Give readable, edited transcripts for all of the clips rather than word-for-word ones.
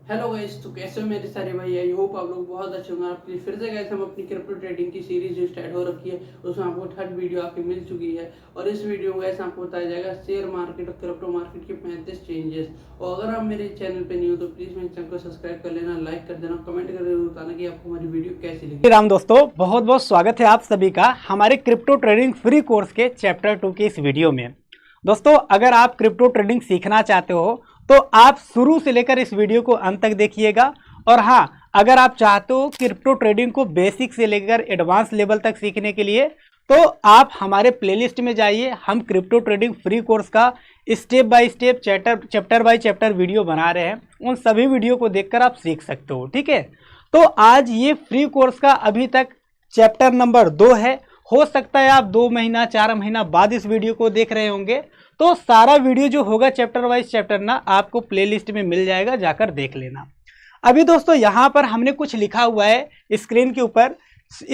Hello guys, तो कैसे हो मेरे सारे भाई। आई होप आप लोग बहुत अच्छे होंगे। आपके लिए फिर से गाइस हम अपनी क्रिप्टो ट्रेडिंग की सीरीज जो स्टार्ट हो रखी है उसमें आपको थर्ड वीडियो आपकी मिल चुकी है। और इस वीडियो में गाइस आपको बताया जाएगा शेयर मार्केट और क्रिप्टो मार्केट के 35 चेंजेस। और अगर आप मेरे चैनल पे नहीं हो तो प्लीज मेरे चैनल को सब्सक्राइब कर लेना, लाइक कर देना, कमेंट करके बताना कि आपको हमारी वीडियो कैसी लगी। राम दोस्तों, बहुत बहुत स्वागत है आप सभी का हमारे क्रिप्टो ट्रेडिंग फ्री कोर्स के चैप्टर 2 के इस वीडियो में। दोस्तों, अगर आप क्रिप्टो ट्रेडिंग सीखना चाहते हो तो आप शुरू से लेकर इस वीडियो को अंत तक देखिएगा। और हाँ, अगर आप चाहते हो क्रिप्टो ट्रेडिंग को बेसिक से लेकर एडवांस लेवल तक सीखने के लिए तो आप हमारे प्लेलिस्ट में जाइए। हम क्रिप्टो ट्रेडिंग फ्री कोर्स का step by step chapter by chapter video बना रहे हैं। उन सभी वीडियो को देखकर आप सीख सकते हो। ठीक है, तो आज ये फ्री कोर्स का अभी तक चैप्टर नंबर 2 है। हो सकता है आप 2 महीना 4 महीना बाद इस वीडियो को देख रहे होंगे, तो सारा वीडियो जो होगा चैप्टर वाइज चैप्टर ना आपको प्लेलिस्ट में मिल जाएगा, जाकर देख लेना। अभी दोस्तों यहाँ पर हमने कुछ लिखा हुआ है स्क्रीन के ऊपर,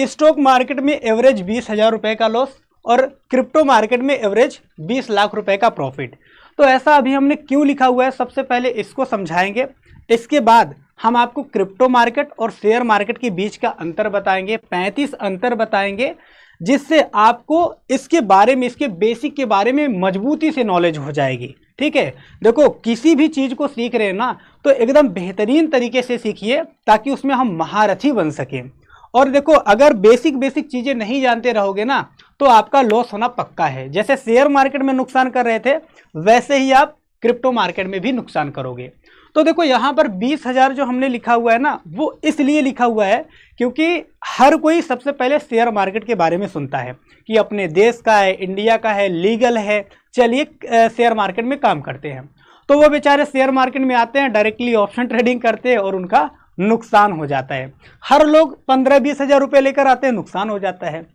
स्टॉक मार्केट में एवरेज 20,000 रुपये का लॉस और क्रिप्टो मार्केट में एवरेज 20 लाख रुपए का प्रॉफिट। तो ऐसा अभी हमने क्यों लिखा हुआ है, सबसे पहले इसको समझाएंगे। इसके बाद हम आपको क्रिप्टो मार्केट और शेयर मार्केट के बीच का अंतर बताएंगे, 35 अंतर बताएंगे, जिससे आपको इसके बारे में, इसके बेसिक के बारे में मजबूती से नॉलेज हो जाएगी। ठीक है, देखो किसी भी चीज को सीख रहे हैं ना तो एकदम बेहतरीन तरीके से सीखिए ताकि उसमें हम महारथी बन सकें। और देखो, अगर बेसिक चीजें नहीं जानते रहोगे ना तो आपका लॉस होना पक्का है। जैसे शेयर मार्केट में नुकसान कर रहे थे वैसे ही आप क्रिप्टो मार्केट में भी नुकसान करोगे। तो देखो यहाँ पर 20,000 जो हमने लिखा हुआ है ना, वो इसलिए लिखा हुआ है क्योंकि हर कोई सबसे पहले शेयर मार्केट के बारे में सुनता है कि अपने देश का है, इंडिया का है, लीगल है, चलिए शेयर मार्केट में काम करते हैं। तो वो बेचारे शेयर मार्केट में आते हैं, डायरेक्टली ऑप्शन ट्रेडिंग करते हैं और उनका नुकसान हो जाता है। हर लोग 15-20 हजार रुपये लेकर आते हैं, नुकसान हो जाता है।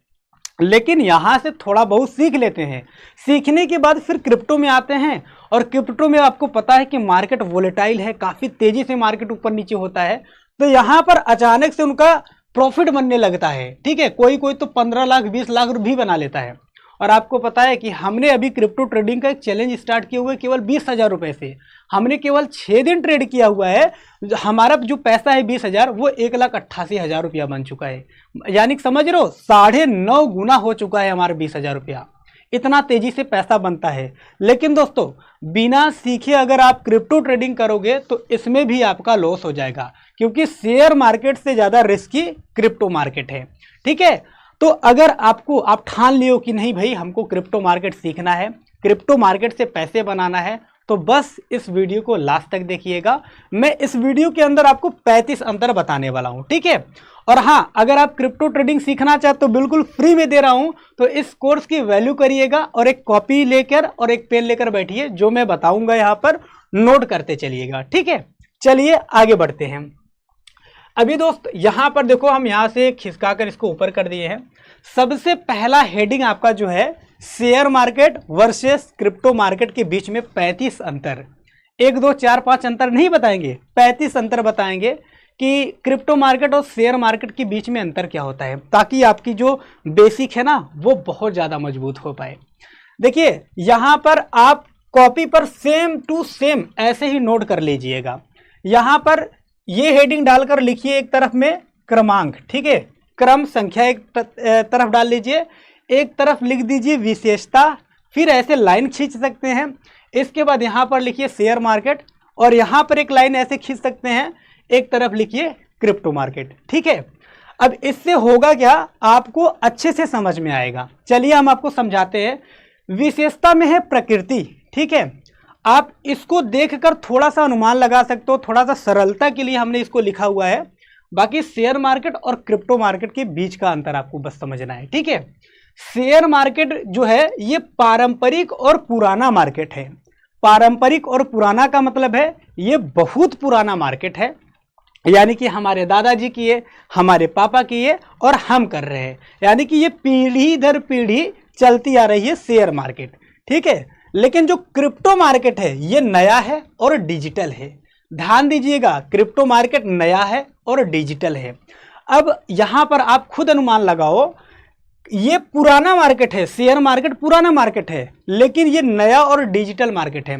लेकिन यहाँ से थोड़ा बहुत सीख लेते हैं, सीखने के बाद फिर क्रिप्टो में आते हैं और क्रिप्टो में आपको पता है कि मार्केट वोलेटाइल है, काफ़ी तेज़ी से मार्केट ऊपर नीचे होता है। तो यहाँ पर अचानक से उनका प्रॉफिट बनने लगता है। ठीक है, कोई कोई तो 15 लाख 20 लाख भी बना लेता है। और आपको पता है कि हमने अभी क्रिप्टो ट्रेडिंग का एक चैलेंज स्टार्ट किया हुआ है केवल 20,000 रुपये से। हमने केवल 6 दिन ट्रेड किया हुआ है, हमारा जो पैसा है 20,000 वो 1,88,000 रुपया बन चुका है। यानी समझ रहे हो, 9.5 गुना हो चुका है हमारा 20,000 रुपया। इतना तेजी से पैसा बनता है। लेकिन दोस्तों, बिना सीखे अगर आप क्रिप्टो ट्रेडिंग करोगे तो इसमें भी आपका लॉस हो जाएगा, क्योंकि शेयर मार्केट से ज़्यादा रिस्की क्रिप्टो मार्केट है। ठीक है, तो अगर आप ठान लियो कि नहीं भाई हमको क्रिप्टो मार्केट सीखना है, क्रिप्टो मार्केट से पैसे बनाना है, तो बस इस वीडियो को लास्ट तक देखिएगा। मैं इस वीडियो के अंदर आपको 35 अंतर बताने वाला हूं। ठीक है, और हाँ, अगर आप क्रिप्टो ट्रेडिंग सीखना चाहते तो बिल्कुल फ्री में दे रहा हूं, तो इस कोर्स की वैल्यू करिएगा और एक कॉपी लेकर और एक पेन लेकर बैठिए, जो मैं बताऊंगा यहां पर नोट करते चलिएगा। ठीक है, चलिए आगे बढ़ते हैं। अभी दोस्त यहां पर देखो, हम यहां से खिसका कर इसको ऊपर कर दिए हैं। सबसे पहला हेडिंग आपका जो है, share market versus crypto market के बीच में 35 अंतर। 1 2 4 5 अंतर नहीं बताएंगे, 35 अंतर बताएंगे कि क्रिप्टो मार्केट और शेयर मार्केट के बीच में अंतर क्या होता है, ताकि आपकी जो बेसिक है ना वो बहुत ज़्यादा मजबूत हो पाए। देखिए यहाँ पर आप कॉपी पर सेम टू सेम ऐसे ही नोट कर लीजिएगा। यहाँ पर ये हेडिंग डालकर लिखिए एक तरफ में क्रमांक, ठीक है, क्रम संख्या एक तरफ डाल लीजिए, एक तरफ लिख दीजिए विशेषता, फिर ऐसे लाइन खींच सकते हैं। इसके बाद यहाँ पर लिखिए शेयर मार्केट और यहाँ पर एक लाइन ऐसे खींच सकते हैं, एक तरफ लिखिए क्रिप्टो मार्केट। ठीक है, अब इससे होगा क्या, आपको अच्छे से समझ में आएगा। चलिए हम आपको समझाते हैं। विशेषता में है प्रकृति। ठीक है, आप इसको देखकर थोड़ा सा अनुमान लगा सकते हो, थोड़ा सा सरलता के लिए हमने इसको लिखा हुआ है। बाकी शेयर मार्केट और क्रिप्टो मार्केट के बीच का अंतर आपको बस समझना है। ठीक है, शेयर मार्केट जो है ये पारंपरिक और पुराना मार्केट है। पारंपरिक और पुराना का मतलब है ये बहुत पुराना मार्केट है, यानी कि हमारे दादाजी किए, हमारे पापा किए और हम कर रहे हैं, यानी कि ये पीढ़ी दर पीढ़ी चलती आ रही है शेयर मार्केट। ठीक है, लेकिन जो क्रिप्टो मार्केट है ये नया है और डिजिटल है। ध्यान दीजिएगा, क्रिप्टो मार्केट नया है और डिजिटल है। अब यहां पर आप खुद अनुमान लगाओ, ये पुराना मार्केट है, शेयर मार्केट पुराना मार्केट है, लेकिन ये नया और डिजिटल मार्केट है।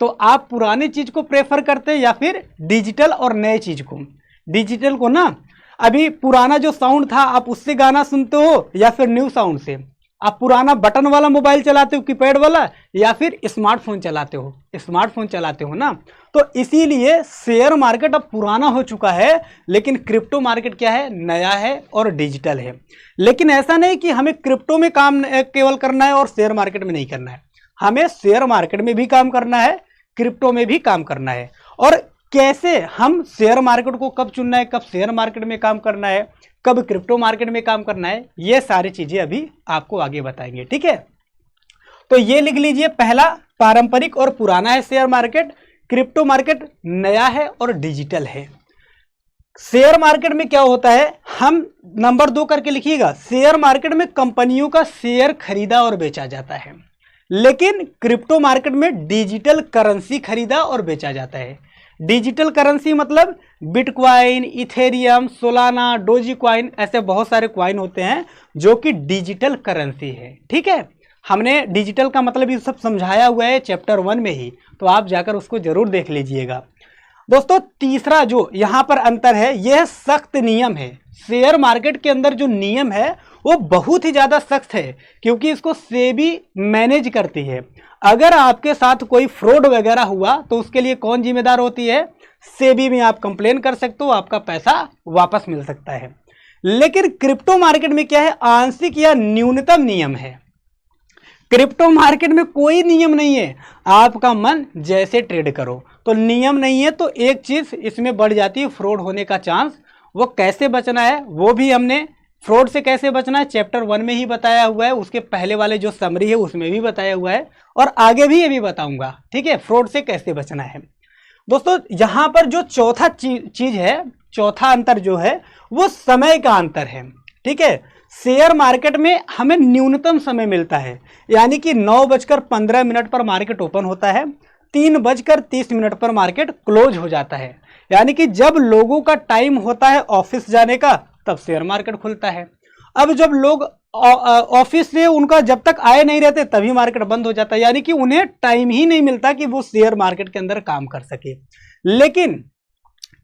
तो आप पुरानी चीज को प्रेफर करते हैं या फिर डिजिटल और नए चीज को? डिजिटल को ना, अभी पुराना जो साउंड था आप उससे गाना सुनते हो या फिर न्यू साउंड से? आप पुराना बटन वाला मोबाइल चलाते हो, कीपैड वाला, या फिर स्मार्टफोन चलाते हो? स्मार्टफोन चलाते हो ना। तो इसीलिए शेयर मार्केट अब पुराना हो चुका है, लेकिन क्रिप्टो मार्केट क्या है? नया है और डिजिटल है। लेकिन ऐसा नहीं कि हमें क्रिप्टो में काम केवल करना है और शेयर मार्केट में नहीं करना है। हमें शेयर मार्केट में भी काम करना है, क्रिप्टो में भी काम करना है। और कैसे हम शेयर मार्केट को कब चुनना है, कब शेयर मार्केट में काम करना है, कब क्रिप्टो मार्केट में काम करना है, ये सारी चीजें अभी आपको आगे बताएंगे। ठीक है, तो ये लिख लीजिए, पहला पारंपरिक और पुराना है शेयर मार्केट, क्रिप्टो मार्केट नया है और डिजिटल है। शेयर मार्केट में क्या होता है, हम नंबर 2 करके लिखिएगा, शेयर मार्केट में कंपनियों का शेयर खरीदा और बेचा जाता है। लेकिन क्रिप्टो मार्केट में डिजिटल करेंसी खरीदा और बेचा जाता है। डिजिटल करेंसी मतलब bitcoin, Ethereum, Solana, doji coin, ऐसे बहुत सारे कॉइन होते हैं जो कि डिजिटल करेंसी है। ठीक है, हमने डिजिटल का मतलब ये सब समझाया हुआ है चैप्टर 1 में ही, तो आप जाकर उसको जरूर देख लीजिएगा। दोस्तों, तीसरा जो यहाँ पर अंतर है, यह सख्त नियम है। शेयर मार्केट के अंदर जो नियम है वो बहुत ही ज़्यादा सख्त है, क्योंकि इसको सेबी मैनेज करती है। अगर आपके साथ कोई फ्रॉड वगैरह हुआ तो उसके लिए कौन जिम्मेदार होती है? सेबी में आप कंप्लेन कर सकते हो, आपका पैसा वापस मिल सकता है। लेकिन क्रिप्टो मार्केट में क्या है? आंशिक या न्यूनतम नियम है। क्रिप्टो मार्केट में कोई नियम नहीं है, आपका मन जैसे ट्रेड करो। तो नियम नहीं है तो एक चीज इसमें बढ़ जाती है, फ्रॉड होने का चांस। वो कैसे बचना है वो भी हमने, फ्रॉड से कैसे बचना है चैप्टर 1 में ही बताया हुआ है, उसके पहले वाले जो समरी है उसमें भी बताया हुआ है, और आगे भी ये भी बताऊंगा। ठीक है, फ्रॉड से कैसे बचना है। दोस्तों, यहाँ पर जो चौथा चीज है, चौथा अंतर जो है वो समय का अंतर है। ठीक है, शेयर मार्केट में हमें न्यूनतम समय मिलता है, यानी कि 9:15 पर मार्केट ओपन होता है, 3:30 पर मार्केट क्लोज हो जाता है। यानी कि जब लोगों का टाइम होता है ऑफिस जाने का तब शेयर मार्केट खुलता है। अब जब लोग ऑफिस से उनका जब तक आए नहीं रहते तभी मार्केट बंद हो जाता है, यानी कि उन्हें टाइम ही नहीं मिलता कि वो शेयर मार्केट के अंदर काम कर सके। लेकिन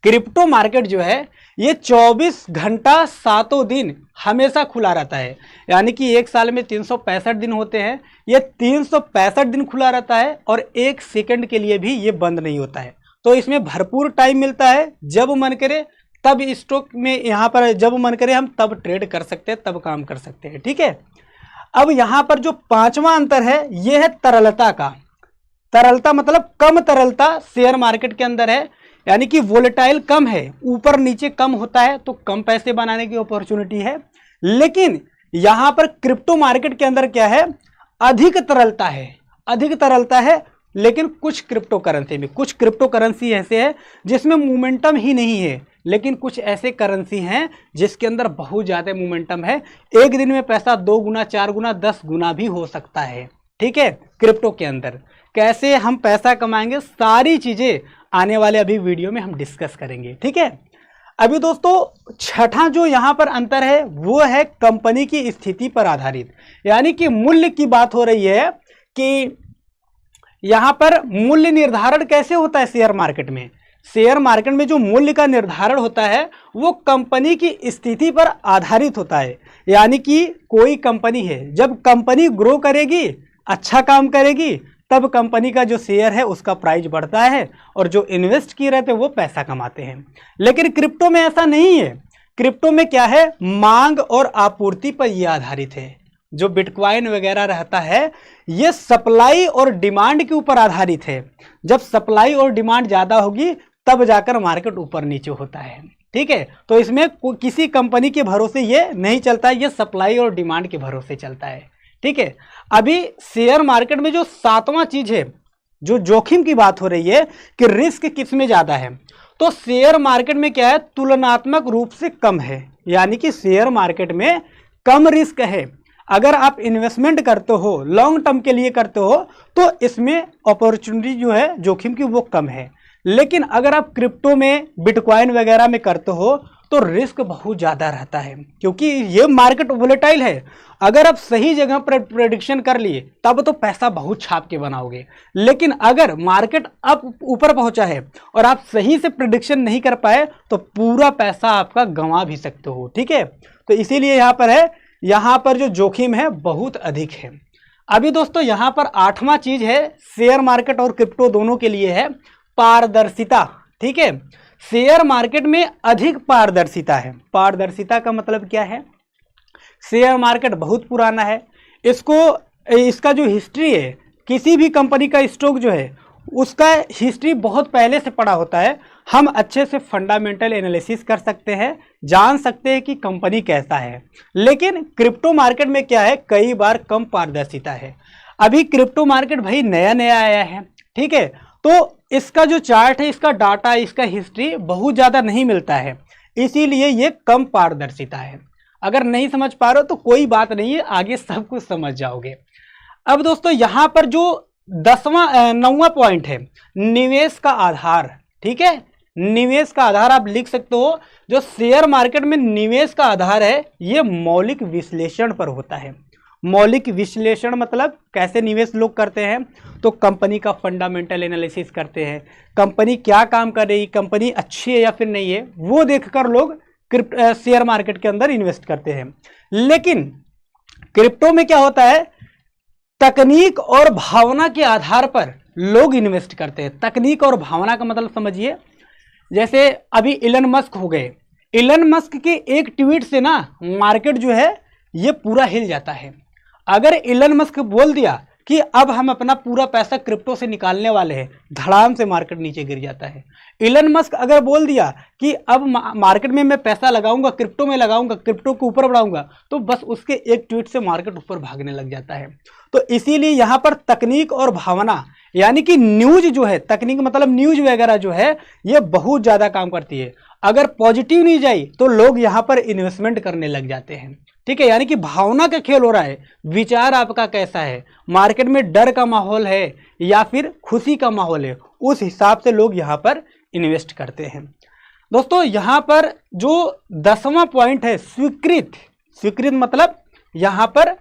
क्रिप्टो मार्केट जो है ये 24 घंटा 7 दिन हमेशा खुला रहता है, यानी कि एक साल में 365 दिन होते हैं, ये 365 दिन खुला रहता है और 1 सेकंड के लिए भी ये बंद नहीं होता है। तो इसमें भरपूर टाइम मिलता है, जब मन करे तब स्टॉक में, यहाँ पर जब मन करे हम तब ट्रेड कर सकते हैं, तब काम कर सकते हैं। ठीक है, अब यहाँ पर जो 5वां अंतर है ये है तरलता का। तरलता मतलब कम तरलता शेयर मार्केट के अंदर है, यानी कि वोलेटाइल कम है, ऊपर नीचे कम होता है, तो कम पैसे बनाने की अपॉर्चुनिटी है। लेकिन यहाँ पर क्रिप्टो मार्केट के अंदर क्या है? अधिक तरलता है, अधिक तरलता है। लेकिन कुछ क्रिप्टो करेंसी ऐसे है जिसमें मोमेंटम ही नहीं है, लेकिन कुछ ऐसे करेंसी हैं जिसके अंदर बहुत ज़्यादा मोमेंटम है। एक दिन में पैसा 2 गुना, 4 गुना, 10 गुना भी हो सकता है। ठीक है, क्रिप्टो के अंदर कैसे हम पैसा कमाएंगे, सारी चीज़ें आने वाले अभी वीडियो में हम डिस्कस करेंगे। ठीक है, अभी दोस्तों छठा जो यहाँ पर अंतर है वो है कंपनी की स्थिति पर आधारित, यानी कि मूल्य की बात हो रही है कि यहाँ पर मूल्य निर्धारण कैसे होता है शेयर मार्केट में। शेयर मार्केट में जो मूल्य का निर्धारण होता है वो कंपनी की स्थिति पर आधारित होता है, यानी कि कोई कंपनी है, जब कंपनी ग्रो करेगी, अच्छा काम करेगी, तब कंपनी का जो शेयर है उसका प्राइस बढ़ता है और जो इन्वेस्ट किए रहते हैं वो पैसा कमाते हैं। लेकिन क्रिप्टो में ऐसा नहीं है। क्रिप्टो में क्या है? मांग और आपूर्ति पर यह आधारित है। जो बिटकॉइन वगैरह रहता है ये सप्लाई और डिमांड के ऊपर आधारित है। जब सप्लाई और डिमांड ज़्यादा होगी तब जाकर मार्केट ऊपर नीचे होता है। ठीक है, तो इसमें किसी कंपनी के भरोसे ये नहीं चलता, ये सप्लाई और डिमांड के भरोसे चलता है। ठीक है, अभी शेयर मार्केट में जो 7वां चीज है, जो जोखिम की बात हो रही है कि रिस्क किस में ज्यादा है, तो शेयर मार्केट में क्या है? तुलनात्मक रूप से कम है, यानी कि शेयर मार्केट में कम रिस्क है। अगर आप इन्वेस्टमेंट करते हो, लॉन्ग टर्म के लिए करते हो, तो इसमें अपॉर्चुनिटी जो है जोखिम की वो कम है। लेकिन अगर आप क्रिप्टो में, बिटकॉइन वगैरह में करते हो तो रिस्क बहुत ज़्यादा रहता है, क्योंकि ये मार्केट वोलेटाइल है। अगर आप सही जगह पर प्रेडिक्शन कर लिए तब तो पैसा बहुत छाप के बनाओगे, लेकिन अगर मार्केट अप ऊपर पहुंचा है और आप सही से प्रेडिक्शन नहीं कर पाए तो पूरा पैसा आपका गंवा भी सकते हो। ठीक है, तो इसीलिए यहाँ पर है, यहाँ पर जो जोखिम है बहुत अधिक है। अभी दोस्तों यहाँ पर 8वां चीज है शेयर मार्केट और क्रिप्टो दोनों के लिए है पारदर्शिता। ठीक है, शेयर मार्केट में अधिक पारदर्शिता है। पारदर्शिता का मतलब क्या है? शेयर मार्केट बहुत पुराना है, इसका जो हिस्ट्री है, किसी भी कंपनी का स्टॉक जो है उसका हिस्ट्री बहुत पहले से पड़ा होता है। हम अच्छे से फंडामेंटल एनालिसिस कर सकते हैं, जान सकते हैं कि कंपनी कैसा है। लेकिन क्रिप्टो मार्केट में क्या है, कई बार कम पारदर्शिता है। अभी क्रिप्टो मार्केट भाई नया नया आया है, ठीक है, तो इसका जो चार्ट है, इसका डाटा, इसका हिस्ट्री बहुत ज़्यादा नहीं मिलता है, इसीलिए ये कम पारदर्शिता है। अगर नहीं समझ पा रहे हो तो कोई बात नहीं है, आगे सब कुछ समझ जाओगे। अब दोस्तों यहाँ पर जो 9वां पॉइंट है निवेश का आधार। ठीक है, निवेश का आधार आप लिख सकते हो। जो शेयर मार्केट में निवेश का आधार है ये मौलिक विश्लेषण पर होता है। मौलिक विश्लेषण मतलब कैसे निवेश लोग करते हैं, तो कंपनी का फंडामेंटल एनालिसिस करते हैं, कंपनी क्या काम कर रही, कंपनी अच्छी है या फिर नहीं है, वो देखकर लोग शेयर मार्केट के अंदर इन्वेस्ट करते हैं। लेकिन क्रिप्टो में क्या होता है, तकनीक और भावना के आधार पर लोग इन्वेस्ट करते हैं। तकनीक और भावना का मतलब समझिए, जैसे अभी इलन मस्क हो गए, इलन मस्क के एक ट्वीट से ना मार्केट जो है ये पूरा हिल जाता है। अगर इलन मस्क बोल दिया कि अब हम अपना पूरा पैसा क्रिप्टो से निकालने वाले हैं, धड़ाम से मार्केट नीचे गिर जाता है। इलन मस्क अगर बोल दिया कि अब मार्केट में मैं पैसा लगाऊंगा, क्रिप्टो में लगाऊंगा, क्रिप्टो को ऊपर बढ़ाऊंगा, तो बस उसके एक ट्वीट से मार्केट ऊपर भागने लग जाता है। तो इसीलिए यहाँ पर तकनीक और भावना यानी कि न्यूज जो है, तकनीक मतलब न्यूज वगैरह जो है ये बहुत ज़्यादा काम करती है। अगर पॉजिटिव न्यूज आई तो लोग यहाँ पर इन्वेस्टमेंट करने लग जाते हैं। ठीक है, यानी कि भावना का खेल हो रहा है, विचार आपका कैसा है, मार्केट में डर का माहौल है या फिर खुशी का माहौल है, उस हिसाब से लोग यहाँ पर इन्वेस्ट करते हैं। दोस्तों यहाँ पर जो 10वां पॉइंट है स्वीकृत, स्वीकृत मतलब यहाँ पर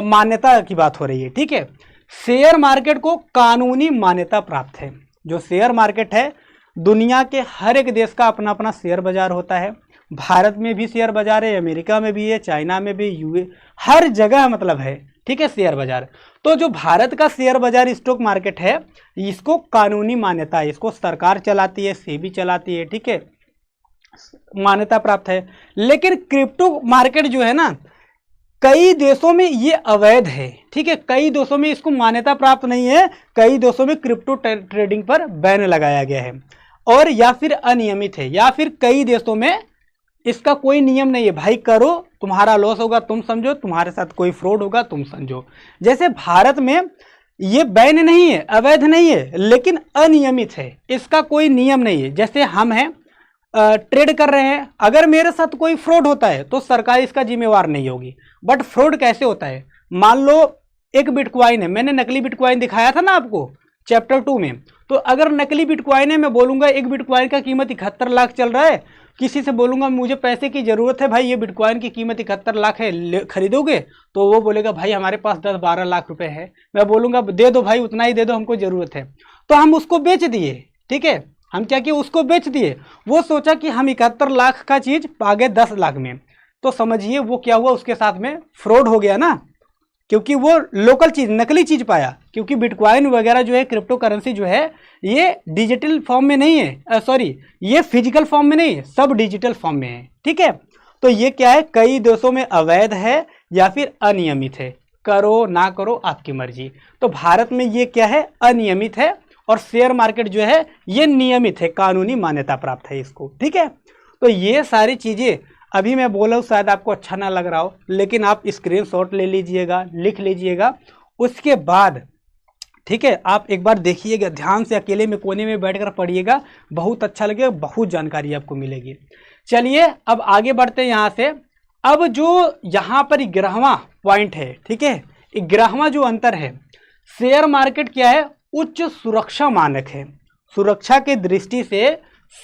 मान्यता की बात हो रही है। ठीक है, शेयर मार्केट को कानूनी मान्यता प्राप्त है। जो शेयर मार्केट है, दुनिया के हर एक देश का अपना अपना शेयर बाजार होता है। भारत में भी शेयर बाजार है, अमेरिका में भी है, चाइना में भी, यूए, हर जगह मतलब है। ठीक है, शेयर बाजार। तो जो भारत का शेयर बाजार स्टॉक मार्केट है, इसको कानूनी मान्यता है, इसको सरकार चलाती है, सेबी चलाती है। ठीक है, मान्यता प्राप्त है। लेकिन क्रिप्टो मार्केट जो है ना, कई देशों में ये अवैध है। ठीक है, कई देशों में इसको मान्यता प्राप्त नहीं है, कई देशों में क्रिप्टो ट्रेडिंग पर बैन लगाया गया है, और या फिर अनियमित है, या फिर कई देशों में इसका कोई नियम नहीं है। भाई करो, तुम्हारा लॉस होगा तुम समझो, तुम्हारे साथ कोई फ्रॉड होगा तुम समझो। जैसे भारत में ये बैन नहीं है, अवैध नहीं है, लेकिन अनियमित है, इसका कोई नियम नहीं है। जैसे हम हैं, ट्रेड कर रहे हैं, अगर मेरे साथ कोई फ्रॉड होता है तो सरकार इसका जिम्मेवार नहीं होगी। बट फ्रॉड कैसे होता है, मान लो एक बिटकॉइन है, मैंने नकली बिटकॉइन दिखाया था ना आपको चैप्टर 2 में, तो अगर नकली बिटकॉइन है, मैं बोलूंगा एक बिटकॉइन का कीमत 71 लाख चल रहा है, किसी से बोलूंगा मुझे पैसे की जरूरत है भाई, ये बिटकॉइन की कीमत 71 लाख है, खरीदोगे? तो वो बोलेगा भाई हमारे पास 10-12 लाख रुपए है। मैं बोलूंगा दे दो भाई, उतना ही दे दो, हमको जरूरत है। तो हम उसको बेच दिए। ठीक है, हम क्या किए, उसको बेच दिए। वो सोचा कि हम 71 लाख का चीज पा गए 10 लाख में, तो समझिए वो क्या हुआ, उसके साथ में फ्रॉड हो गया ना, क्योंकि वो लोकल चीज, नकली चीज पाया। क्योंकि बिटकॉइन वगैरह जो है, क्रिप्टो करेंसी जो है, ये डिजिटल फॉर्म में नहीं है, सॉरी ये फिजिकल फॉर्म में नहीं है, सब डिजिटल फॉर्म में है। ठीक है, तो ये क्या है, कई देशों में अवैध है या फिर अनियमित है, करो ना करो आपकी मर्जी। तो भारत में ये क्या है, अनियमित है, और शेयर मार्केट जो है ये नियमित है, कानूनी मान्यता प्राप्त है इसको। ठीक है, तो ये सारी चीजें अभी मैं बोला हूँ, शायद आपको अच्छा ना लग रहा हो, लेकिन आप स्क्रीनशॉट ले लीजिएगा, लिख लीजिएगा, उसके बाद ठीक है आप एक बार देखिएगा, ध्यान से अकेले में कोने में बैठकर पढ़िएगा, बहुत अच्छा लगेगा, बहुत जानकारी आपको मिलेगी। चलिए अब आगे बढ़ते हैं यहाँ से। अब जो यहाँ पर 11वां पॉइंट है, ठीक है, 11वां जो अंतर है, शेयर मार्केट क्या है, उच्च सुरक्षा मानक है। सुरक्षा के दृष्टि से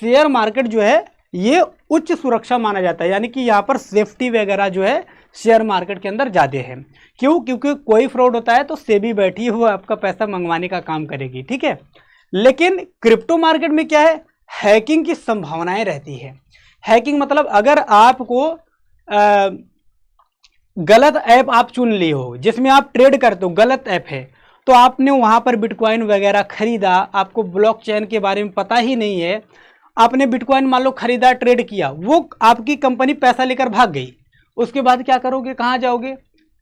शेयर मार्केट जो है ये उच्च सुरक्षा माना जाता है, यानी कि यहाँ पर सेफ्टी वगैरह जो है शेयर मार्केट के अंदर ज़्यादा है। क्यों? क्योंकि कोई फ्रॉड होता है तो सेबी बैठी है, वो आपका पैसा मंगवाने का काम करेगी, ठीक है। लेकिन क्रिप्टो मार्केट में क्या है, हैकिंग की संभावनाएं रहती है। हैकिंग मतलब अगर आपको गलत ऐप आप चुन ली हो जिसमें आप ट्रेड करते हो, गलत ऐप है, तो आपने वहां पर बिटकॉइन वगैरह खरीदा, आपको ब्लॉकचेन के बारे में पता ही नहीं है, आपने बिटकॉइन मान लो खरीदा, ट्रेड किया, वो आपकी कंपनी पैसा लेकर भाग गई, उसके बाद क्या करोगे, कहाँ जाओगे?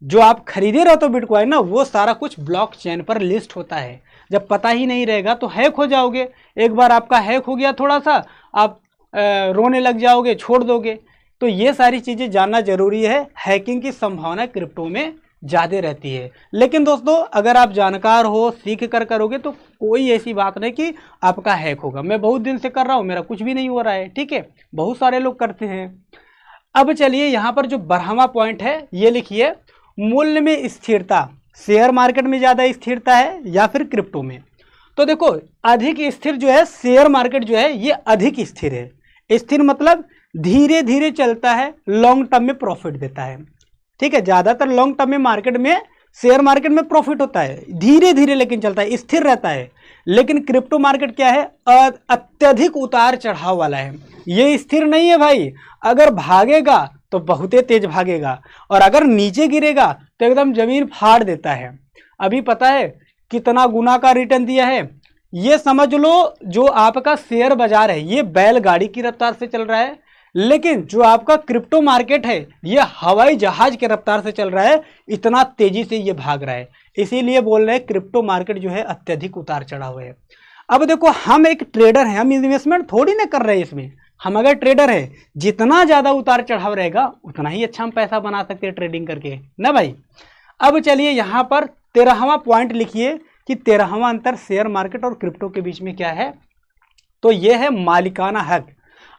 जो आप खरीदे रहो तो बिटकॉइन ना, वो सारा कुछ ब्लॉकचेन पर लिस्ट होता है। जब पता ही नहीं रहेगा तो हैक हो जाओगे। एक बार आपका हैक हो गया थोड़ा सा, आप रोने लग जाओगे, छोड़ दोगे। तो ये सारी चीज़ें जानना जरूरी है। हैकिंग की संभावना क्रिप्टो में ज़्यादा रहती है। लेकिन दोस्तों अगर आप जानकार हो, सीख कर करोगे तो कोई ऐसी बात नहीं कि आपका हैक होगा। मैं बहुत दिन से कर रहा हूँ, मेरा कुछ भी नहीं हो रहा है, ठीक है। बहुत सारे लोग करते हैं। अब चलिए यहाँ पर जो 12वां पॉइंट है ये लिखिए, मूल्य में स्थिरता। शेयर मार्केट में ज़्यादा स्थिरता है या फिर क्रिप्टो में? तो देखो अधिक स्थिर जो है शेयर मार्केट जो है ये अधिक स्थिर है। स्थिर मतलब धीरे धीरे चलता है, लॉन्ग टर्म में प्रॉफिट देता है, ठीक है। ज़्यादातर लॉन्ग टर्म में मार्केट में, शेयर मार्केट में प्रॉफिट होता है, धीरे धीरे लेकिन चलता है, स्थिर रहता है। लेकिन क्रिप्टो मार्केट क्या है, अत्यधिक उतार चढ़ाव वाला है। ये स्थिर नहीं है भाई, अगर भागेगा तो बहुत तेज भागेगा और अगर नीचे गिरेगा तो एकदम जमीन फाड़ देता है। अभी पता है कितना गुना का रिटर्न दिया है? ये समझ लो जो आपका शेयर बाजार है ये बैलगाड़ी की रफ्तार से चल रहा है, लेकिन जो आपका क्रिप्टो मार्केट है ये हवाई जहाज के रफ्तार से चल रहा है, इतना तेजी से ये भाग रहा है। इसीलिए बोल रहे हैं क्रिप्टो मार्केट जो है अत्यधिक उतार चढ़ाव है। अब देखो हम एक ट्रेडर हैं, हम इन्वेस्टमेंट थोड़ी ना कर रहे हैं इसमें। हम अगर ट्रेडर है, जितना ज्यादा उतार चढ़ाव रहेगा उतना ही अच्छा हम पैसा बना सकते हैं ट्रेडिंग करके, ना भाई। अब चलिए यहाँ पर 13वां पॉइंट लिखिए कि 13वां अंतर शेयर मार्केट और क्रिप्टो के बीच में क्या है। तो यह है मालिकाना हक।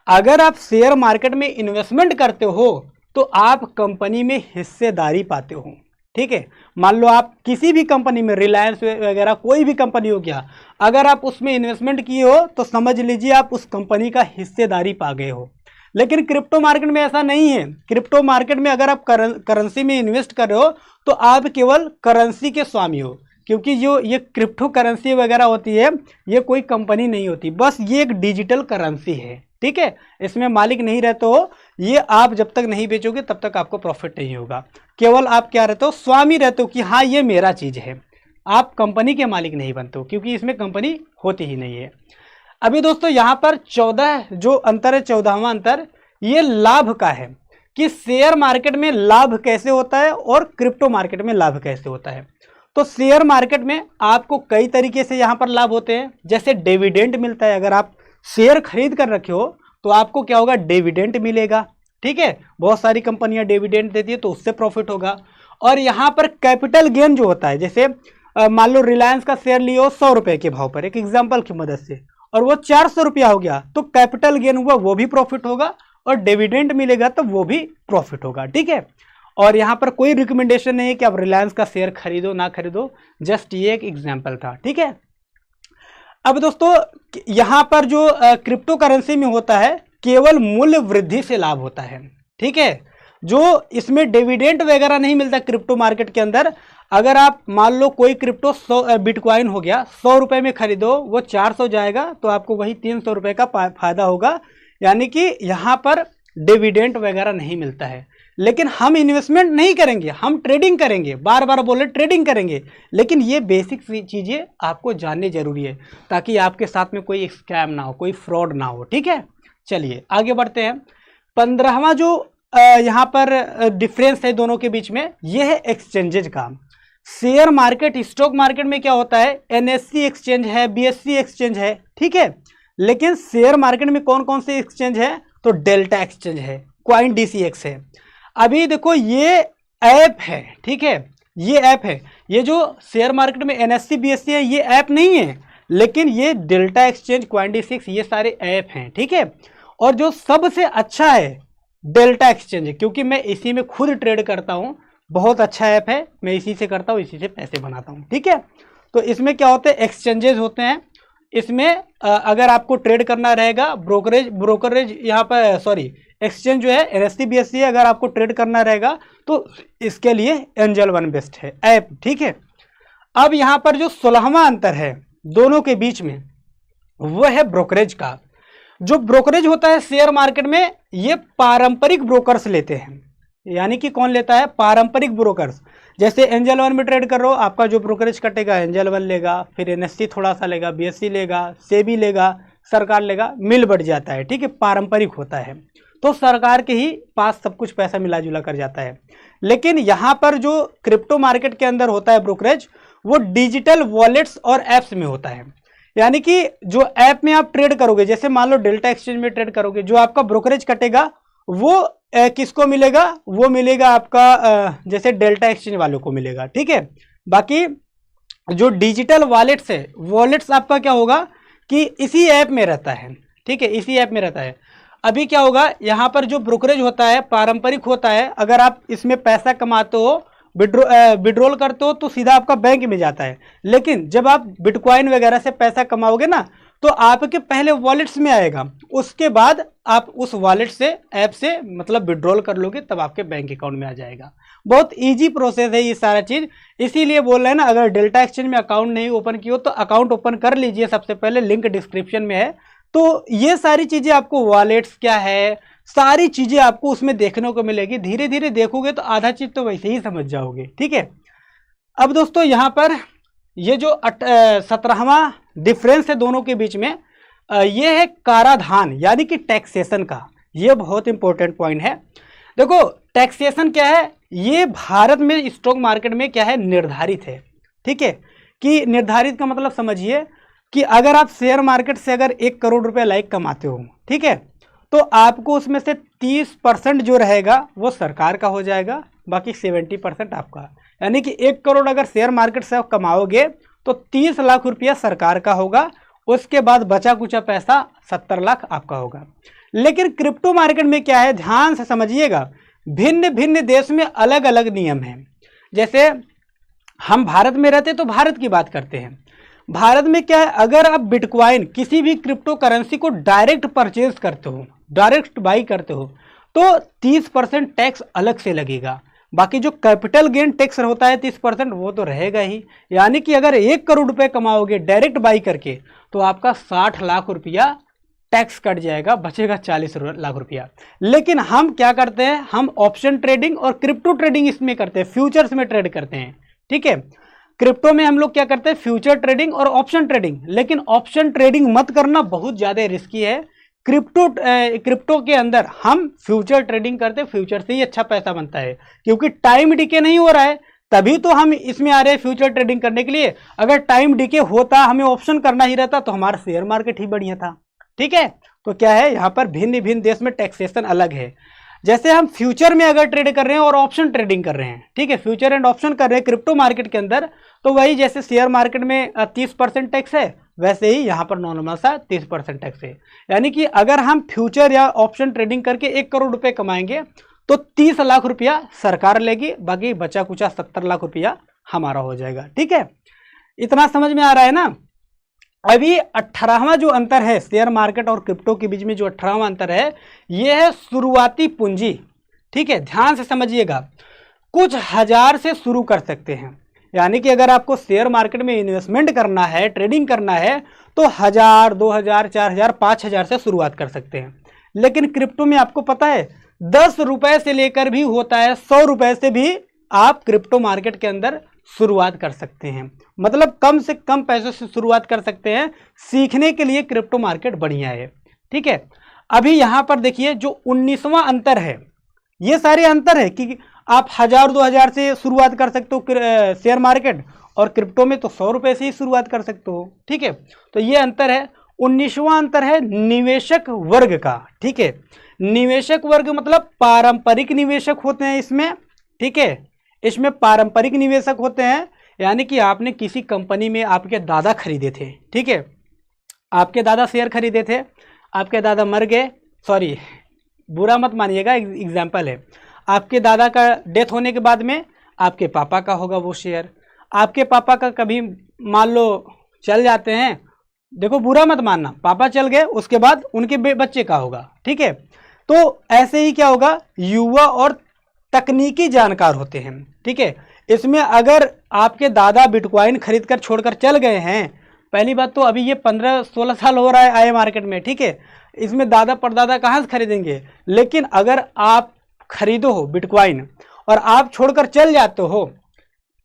अगर आप शेयर मार्केट में इन्वेस्टमेंट करते हो तो आप कंपनी में हिस्सेदारी पाते हो, ठीक है। मान लो आप किसी भी कंपनी में, रिलायंस वगैरह कोई भी कंपनी हो गया, अगर आप उसमें इन्वेस्टमेंट किए हो तो समझ लीजिए आप उस कंपनी का हिस्सेदारी पा गए हो। लेकिन क्रिप्टो मार्केट में ऐसा नहीं है। क्रिप्टो मार्केट में अगर आप करेंसी में इन्वेस्ट कर रहे हो तो आप केवल करेंसी के स्वामी हो, क्योंकि जो ये क्रिप्टो करेंसी वगैरह होती है ये कोई कंपनी नहीं होती, बस ये एक डिजिटल करेंसी है, ठीक है। इसमें मालिक नहीं रहते हो, ये आप जब तक नहीं बेचोगे तब तक आपको प्रॉफिट नहीं होगा। केवल आप क्या रहते हो, स्वामी रहते हो कि हाँ ये मेरा चीज़ है। आप कंपनी के मालिक नहीं बनते हो, क्योंकि इसमें कंपनी होती ही नहीं है। अभी दोस्तों यहाँ पर 14 जो अंतर है, 14वां अंतर ये लाभ का है कि शेयर मार्केट में लाभ कैसे होता है और क्रिप्टो मार्केट में लाभ कैसे होता है। तो शेयर मार्केट में आपको कई तरीके से यहाँ पर लाभ होते हैं, जैसे डिविडेंड मिलता है। अगर आप शेयर खरीद कर रखे हो तो आपको क्या होगा, डिविडेंड मिलेगा, ठीक है। बहुत सारी कंपनियां डिविडेंड देती है तो उससे प्रॉफिट होगा। और यहाँ पर कैपिटल गेन जो होता है, जैसे मान लो रिलायंस का शेयर लियो 100 रुपए के भाव पर, एक एग्जाम्पल की मदद से, और वो 400 रुपया हो गया, तो कैपिटल गेन हुआ, वो भी प्रॉफिट होगा, और डिविडेंड मिलेगा तो वो भी प्रॉफिट होगा, ठीक है। और यहाँ पर कोई रिकमेंडेशन नहीं है कि आप रिलायंस का शेयर खरीदो ना खरीदो, जस्ट ये एक एग्जाम्पल था, ठीक है। अब दोस्तों यहाँ पर जो क्रिप्टो करेंसी में होता है केवल मूल्य वृद्धि से लाभ होता है, ठीक है। जो इसमें डिविडेंड वगैरह नहीं मिलता क्रिप्टो मार्केट के अंदर। अगर आप मान लो कोई क्रिप्टो 100 बिटकॉइन हो गया, 100 रुपये में खरीदो, वो 400 जाएगा तो आपको वही 300 रुपये का फायदा होगा। यानी कि यहाँ पर डिविडेंड वगैरह नहीं मिलता है। लेकिन हम इन्वेस्टमेंट नहीं करेंगे, हम ट्रेडिंग करेंगे, बार बार बोले ट्रेडिंग करेंगे। लेकिन ये बेसिक चीज़ें आपको जाननी जरूरी है ताकि आपके साथ में कोई स्कैम ना हो, कोई फ्रॉड ना हो, ठीक है। चलिए आगे बढ़ते हैं। 15वां जो यहाँ पर डिफरेंस है दोनों के बीच में, यह है एक्सचेंजेज का। शेयर मार्केट, स्टॉक मार्केट में क्या होता है, NSE एक्सचेंज है, BSE एक्सचेंज है, ठीक है। लेकिन शेयर मार्केट में कौन कौन से एक्सचेंज है, तो डेल्टा एक्सचेंज है, CoinDCX है। अभी देखो ये ऐप है, ठीक है, ये ऐप है। ये जो शेयर मार्केट में NSE BSE है ये ऐप नहीं है, लेकिन ये डेल्टा एक्सचेंज, CoinDCX ये सारे ऐप हैं, ठीक है। और जो सबसे अच्छा है डेल्टा एक्सचेंज है, क्योंकि मैं इसी में खुद ट्रेड करता हूँ, बहुत अच्छा ऐप है, मैं इसी से करता हूँ, इसी से पैसे बनाता हूँ, ठीक है। तो इसमें क्या होते हैं, एक्सचेंजेस होते हैं। इसमें अगर आपको ट्रेड करना रहेगा, ब्रोकरेज यहाँ पर एक्सचेंज जो है NSE BSE अगर आपको ट्रेड करना रहेगा तो इसके लिए एंजल वन बेस्ट है ऐप, ठीक है। अब यहाँ पर जो 16वां अंतर है दोनों के बीच में वो है ब्रोकरेज का। जो ब्रोकरेज होता है शेयर मार्केट में, ये पारंपरिक ब्रोकर्स लेते हैं। यानी कि कौन लेता है? पारंपरिक ब्रोकर्स। जैसे एंजल वन में ट्रेड कर रहे हो, आपका जो ब्रोकरेज कटेगा एंजल वन लेगा, फिर NSE थोड़ा सा लेगा, BSE लेगा, सेबी लेगा, सरकार लेगा, मिल बढ़ जाता है, ठीक है। पारंपरिक होता है तो सरकार के ही पास सब कुछ पैसा मिला जुला कर जाता है। लेकिन यहाँ पर जो क्रिप्टो मार्केट के अंदर होता है ब्रोकरेज, वो डिजिटल वॉलेट्स और ऐप्स में होता है। यानी कि जो ऐप में आप ट्रेड करोगे, जैसे मान लो डेल्टा एक्सचेंज में ट्रेड करोगे, जो आपका ब्रोकरेज कटेगा वो किसको मिलेगा? वो मिलेगा आपका जैसे डेल्टा एक्सचेंज वालों को मिलेगा, ठीक है। बाकी जो डिजिटल वॉलेट्स है, वॉलेट्स आपका क्या होगा कि इसी ऐप में रहता है, ठीक है, इसी ऐप में रहता है। अभी क्या होगा, यहाँ पर जो ब्रोकरेज होता है पारंपरिक होता है, अगर आप इसमें पैसा कमाते हो, विड्रॉल करते हो तो सीधा आपका बैंक में जाता है। लेकिन जब आप बिटकॉइन वगैरह से पैसा कमाओगे ना, तो आपके पहले वॉलेट्स में आएगा, उसके बाद आप उस वॉलेट से ऐप से मतलब विड्रॉल कर लोगे, तब आपके बैंक अकाउंट में आ जाएगा। बहुत इजी प्रोसेस है ये सारा चीज़। इसीलिए बोल रहे हैं ना, अगर डेल्टा एक्सचेंज में अकाउंट नहीं ओपन किया तो अकाउंट ओपन कर लीजिए सबसे पहले, लिंक डिस्क्रिप्शन में है। तो ये सारी चीज़ें आपको, वॉलेट्स क्या है, सारी चीज़ें आपको उसमें देखने को मिलेगी। धीरे धीरे देखोगे तो आधा चीज़ तो वैसे ही समझ जाओगे, ठीक है। अब दोस्तों यहाँ पर ये जो 17वां डिफरेंस है दोनों के बीच में, ये है कराधान यानी कि टैक्सेशन का। ये बहुत इंपॉर्टेंट पॉइंट है। देखो टैक्सेशन क्या है, ये भारत में स्टॉक मार्केट में क्या है, निर्धारित है, ठीक है। कि निर्धारित का मतलब समझिए कि अगर आप शेयर मार्केट से अगर 1 करोड़ रुपए लाइक कमाते हो, ठीक है, तो आपको उसमें से 30% जो रहेगा वो सरकार का हो जाएगा, बाकी 70% आपका। यानी कि 1 करोड़ अगर शेयर मार्केट से आप कमाओगे तो 30 लाख रुपया सरकार का होगा, उसके बाद बचा कुचा पैसा 70 लाख आपका होगा। लेकिन क्रिप्टो मार्केट में क्या है, ध्यान से समझिएगा, भिन्न भिन्न देश में अलग अलग नियम हैं। जैसे हम भारत में रहते तो भारत की बात करते हैं। भारत में क्या है, अगर आप बिटकॉइन किसी भी क्रिप्टो करेंसी को डायरेक्ट परचेज करते हो, डायरेक्ट बाई करते हो, तो 30% टैक्स अलग से लगेगा। बाकी जो कैपिटल गेन टैक्स होता है 30%, वो तो रहेगा ही। यानी कि अगर 1 करोड़ रुपए कमाओगे डायरेक्ट बाई करके, तो आपका 60 लाख रुपया टैक्स कट जाएगा, बचेगा 40 लाख रुपया। लेकिन हम क्या करते हैं, हम ऑप्शन ट्रेडिंग और क्रिप्टो ट्रेडिंग इसमें करते हैं, फ्यूचर्स में ट्रेड करते हैं, ठीक है। क्रिप्टो में हम लोग क्या करते हैं, फ्यूचर ट्रेडिंग और ऑप्शन ट्रेडिंग। लेकिन ऑप्शन ट्रेडिंग मत करना, बहुत ज़्यादा रिस्की है। क्रिप्टो के अंदर हम फ्यूचर ट्रेडिंग करते हैं, फ्यूचर से ही अच्छा पैसा बनता है, क्योंकि टाइम डिके नहीं हो रहा है, तभी तो हम इसमें आ रहे हैं फ्यूचर ट्रेडिंग करने के लिए। अगर टाइम डिके होता, हमें ऑप्शन करना ही रहता, तो हमारा शेयर मार्केट ही बढ़िया था, ठीक है। तो क्या है, यहाँ पर भिन्न भिन्न देश में टैक्सेशन अलग है। जैसे हम फ्यूचर में अगर ट्रेड कर रहे हैं और ऑप्शन ट्रेडिंग कर रहे हैं, ठीक है, फ्यूचर एंड ऑप्शन कर रहे हैं क्रिप्टो मार्केट के अंदर, तो वही जैसे शेयर मार्केट में 30% टैक्स है, वैसे ही यहाँ पर नॉर्मल सा 30% टैक्स है। यानी कि अगर हम फ्यूचर या ऑप्शन ट्रेडिंग करके 1 करोड़ रुपए कमाएंगे तो 30 लाख रुपया सरकार लेगी, बाकी बचा कुचा 70 लाख रुपया हमारा हो जाएगा, ठीक है। इतना समझ में आ रहा है ना। अभी 18वां जो अंतर है शेयर मार्केट और क्रिप्टो के बीच में, जो 18वां अंतर है, यह है शुरुआती पूंजी, ठीक है। ध्यान से समझिएगा, कुछ हजार से शुरू कर सकते हैं। यानी कि अगर आपको शेयर मार्केट में इन्वेस्टमेंट करना है, ट्रेडिंग करना है, तो 1000, 2000, 4000, 5000 से शुरुआत कर सकते हैं। लेकिन क्रिप्टो में आपको पता है 10 रुपए से लेकर भी होता है, 100 रुपए से भी आप क्रिप्टो मार्केट के अंदर शुरुआत कर सकते हैं। मतलब कम से कम पैसों से शुरुआत कर सकते हैं। सीखने के लिए क्रिप्टो मार्केट बढ़िया है, ठीक है। अभी यहाँ पर देखिए जो 19वां अंतर है, ये सारे अंतर है कि आप 1000, 2000 से शुरुआत कर सकते हो शेयर मार्केट, और क्रिप्टो में तो 100 रुपए से ही शुरुआत कर सकते हो, ठीक है। तो ये अंतर है। 19वां अंतर है निवेशक वर्ग का, ठीक है। निवेशक वर्ग मतलब पारंपरिक निवेशक होते हैं इसमें, ठीक है। इसमें पारंपरिक निवेशक होते हैं, यानी कि आपने किसी कंपनी में आपके दादा खरीदे थे, ठीक है, आपके दादा शेयर खरीदे थे, आपके दादा मर गए, सॉरी बुरा मत मानिएगा, एग्जाम्पल है, आपके दादा का डेथ होने के बाद में आपके पापा का होगा वो शेयर। आपके पापा का कभी मान लो चल जाते हैं, देखो बुरा मत मानना, पापा चल गए, उसके बाद उनके बच्चे का होगा, ठीक है। तो ऐसे ही क्या होगा, युवा और तकनीकी जानकार होते हैं, ठीक है। इसमें अगर आपके दादा बिटकॉइन खरीद कर छोड़कर चल गए हैं, पहली बात तो अभी ये 15-16 साल हो रहा है आए मार्केट में, ठीक है, इसमें दादा परदादा कहाँ से खरीदेंगे। लेकिन अगर आप खरीदो हो बिटकॉइन और आप छोड़कर चल जाते हो,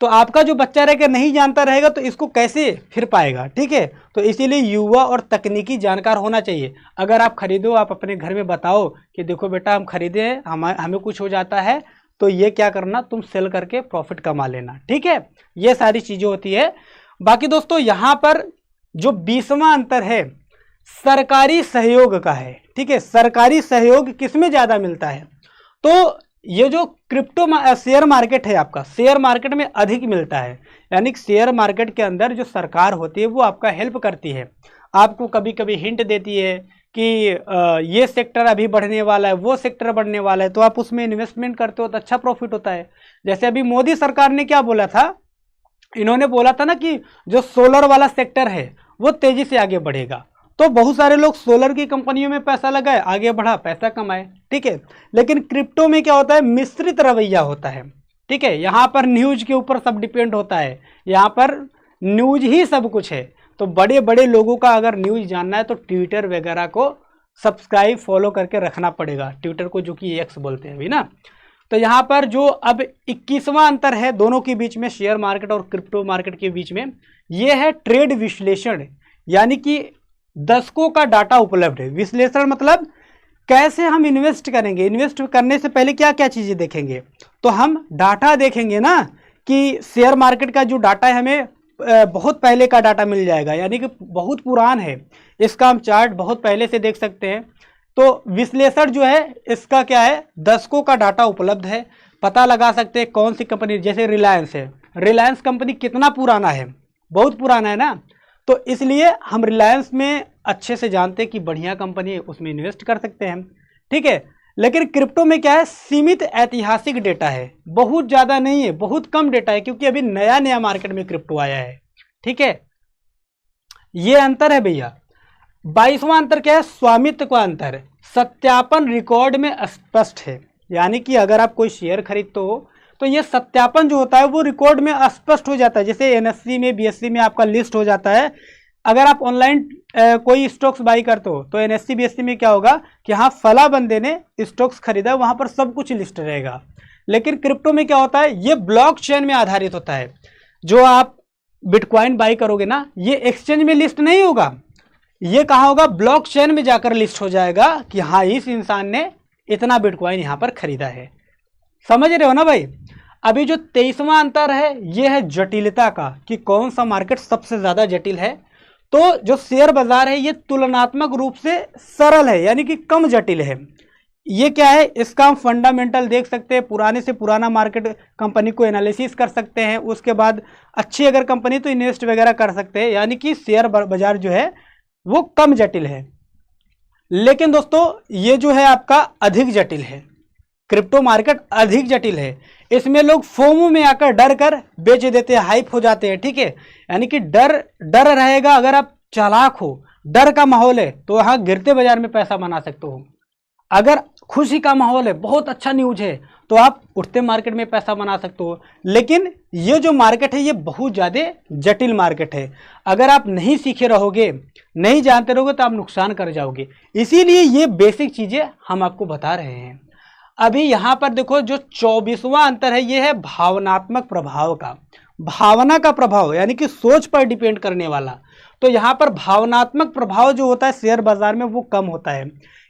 तो आपका जो बच्चा रहेगा नहीं जानता रहेगा तो इसको कैसे फिर पाएगा, ठीक है। तो इसीलिए युवा और तकनीकी जानकार होना चाहिए। अगर आप खरीदो, आप अपने घर में बताओ कि देखो बेटा हम खरीदे हैं, हमें कुछ हो जाता है तो ये क्या करना, तुम सेल करके प्रॉफिट कमा लेना, ठीक है। ये सारी चीज़ें होती है। बाकी दोस्तों यहाँ पर जो 20वां अंतर है सरकारी सहयोग का है, ठीक है। सरकारी सहयोग किसमें ज़्यादा मिलता है, तो ये जो क्रिप्टो शेयर मार्केट है आपका, शेयर मार्केट में अधिक मिलता है। यानी कि शेयर मार्केट के अंदर जो सरकार होती है वो आपका हेल्प करती है, आपको कभी कभी हिंट देती है कि ये सेक्टर अभी बढ़ने वाला है, वो सेक्टर बढ़ने वाला है, तो आप उसमें इन्वेस्टमेंट करते हो तो अच्छा प्रॉफिट होता है। जैसे अभी मोदी सरकार ने क्या बोला था, इन्होंने बोला था ना कि जो सोलर वाला सेक्टर है वो तेजी से आगे बढ़ेगा, तो बहुत सारे लोग सोलर की कंपनियों में पैसा लगाए, आगे बढ़ा, पैसा कमाए, ठीक है। लेकिन क्रिप्टो में क्या होता है, मिश्रित रवैया होता है, ठीक है। यहाँ पर न्यूज के ऊपर सब डिपेंड होता है, यहाँ पर न्यूज ही सब कुछ है। तो बड़े बड़े लोगों का अगर न्यूज जानना है तो ट्विटर वगैरह को सब्सक्राइब फॉलो करके रखना पड़ेगा, ट्विटर को जो कि एक्स बोलते हैं अभी ना। तो यहाँ पर जो अब 21वां अंतर है दोनों के बीच में, शेयर मार्केट और क्रिप्टो मार्केट के बीच में, ये है ट्रेड विश्लेषण। यानी कि दशकों का डाटा उपलब्ध है। विश्लेषण मतलब कैसे हम इन्वेस्ट करेंगे, इन्वेस्ट करने से पहले क्या क्या चीज़ें देखेंगे, तो हम डाटा देखेंगे ना कि शेयर मार्केट का जो डाटा है हमें बहुत पहले का डाटा मिल जाएगा, यानी कि बहुत पुरान है, इसका हम चार्ट बहुत पहले से देख सकते हैं। तो विश्लेषण जो है इसका क्या है, दशकों का डाटा उपलब्ध है, पता लगा सकते हैं कौन सी कंपनी, जैसे रिलायंस है, रिलायंस कंपनी कितना पुराना है, बहुत पुराना है ना, तो इसलिए हम रिलायंस में अच्छे से जानते हैं कि बढ़िया कंपनी है, उसमें इन्वेस्ट कर सकते हैं, ठीक है। लेकिन क्रिप्टो में क्या है, सीमित ऐतिहासिक डेटा है, बहुत ज़्यादा नहीं है, बहुत कम डेटा है, क्योंकि अभी नया नया मार्केट में क्रिप्टो आया है, ठीक है। ये अंतर है भैया। 22वां अंतर क्या है, स्वामित्व का अंतर। सत्यापन रिकॉर्ड में स्पष्ट है, यानी कि अगर आप कोई शेयर खरीदते हो तो ये सत्यापन जो होता है वो रिकॉर्ड में स्पष्ट हो जाता है। जैसे एनएससी में, बीएससी में आपका लिस्ट हो जाता है। अगर आप ऑनलाइन कोई स्टॉक्स बाई करते हो तो एनएससी बीएससी में क्या होगा कि हाँ फला बंदे ने स्टॉक्स खरीदा, वहां पर सब कुछ लिस्ट रहेगा। लेकिन क्रिप्टो में क्या होता है, ये ब्लॉकचेन में आधारित होता है। जो आप बिटकॉइन बाई करोगे ना, ये एक्सचेंज में लिस्ट नहीं होगा, ये कहाँ होगा, ब्लॉकचेन में जाकर लिस्ट हो जाएगा कि हाँ इस इंसान ने इतना बिटकॉइन यहाँ पर खरीदा है। समझ रहे हो ना भाई। अभी जो 23वां अंतर है ये है जटिलता का, कि कौन सा मार्केट सबसे ज्यादा जटिल है। तो जो शेयर बाजार है ये तुलनात्मक रूप से सरल है, यानी कि कम जटिल है। ये क्या है, इसका हम फंडामेंटल देख सकते हैं, पुराने से पुराना मार्केट कंपनी को एनालिसिस कर सकते हैं, उसके बाद अच्छी अगर कंपनी तो इन्वेस्ट वगैरह कर सकते हैं। यानी कि शेयर बाजार जो है वो कम जटिल है। लेकिन दोस्तों ये जो है आपका अधिक जटिल है, क्रिप्टो मार्केट अधिक जटिल है। इसमें लोग फोमो में आकर डर कर बेच देते हैं, हाइप हो जाते हैं, ठीक है। यानी कि डर रहेगा, अगर आप चालाक हो, डर का माहौल है तो यहाँ गिरते बाजार में पैसा बना सकते हो। अगर खुशी का माहौल है, बहुत अच्छा न्यूज है, तो आप उठते मार्केट में पैसा बना सकते हो। लेकिन ये जो मार्केट है ये बहुत ज़्यादा जटिल मार्केट है। अगर आप नहीं सीखे रहोगे, नहीं जानते रहोगे तो आप नुकसान कर जाओगे। इसीलिए ये बेसिक चीज़ें हम आपको बता रहे हैं। अभी यहाँ पर देखो जो 24वां अंतर है ये है भावनात्मक प्रभाव का। भावना का प्रभाव यानी कि सोच पर डिपेंड करने वाला। तो यहाँ पर भावनात्मक प्रभाव जो होता है शेयर बाजार में वो कम होता है,